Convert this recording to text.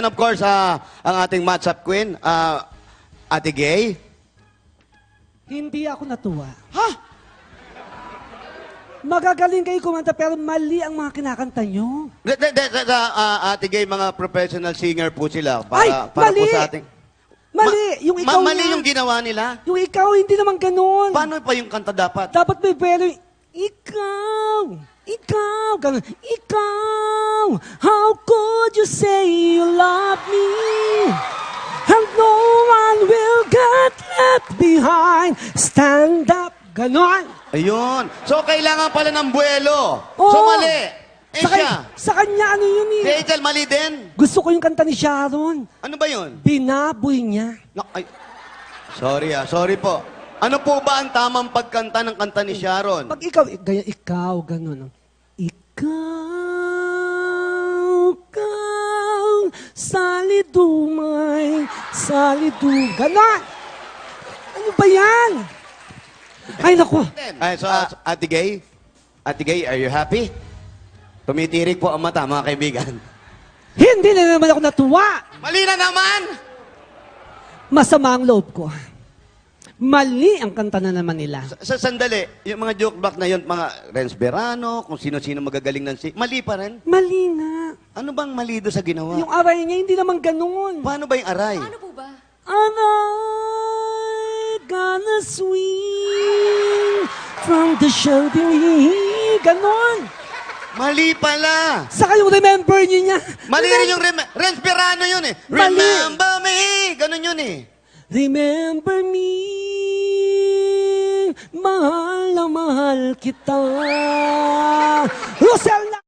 of course, ang ating matchup queen, Ate Gay. Hindi ako natuwa. Ha? Magagaling kayo kumanta pero mali ang mga kinakanta nyo. Ate Gay, mga professional singer po sila. Ay, Para mali! po sa ating... Mali! Yung ikaw mali nga. yung ginawa nila? Yung ikaw, hindi naman ganun. Paano pa yung kanta dapat? Dapat may pero yung, ikaw, ganun, ikaw, how could you say you love me? And no one will get left behind. Stand up, ganon. Ayun. So, kailangan pala ng buwelo. Oo. So, mali. Eh, Sa, siya. sa kanya, ano yun Si eh? Angel, mali din. Gusto ko yung kanta ni Sharon. Ano ba yun? Binaboy niya. Ay. Sorry po. Ano po ba ang tamang pagkanta ng kanta ni Sharon? Pag ikaw, ganyan, ikaw, ganun. Ikaw, salidumay, ganon. Ano ba yan? Ay, naku. Ay, so, Ate Gay, are you happy? Tumitirik po ang mata, mga kaibigan. Hindi na naman ako natuwa. Mali na naman! Masama ang loob ko. Mali ang kanta na naman nila. Sa sandali, yung mga joke block na yun, mga Renz Berano, kung sino-sino magagaling ng mali pa rin? Mali na. Ano bang mali doon sa ginawa? Yung aray niya, hindi naman ganun. Paano ba yung aray? Paano po ba? Aray, gonna swing from the chandelier. Ganon. Mali pala! Saka yung remember niya. Mali rin yung Renz Berano yun eh. Mali. Remember me! Ganun yun eh. Remember me, mahal na mahal kita. Rosel na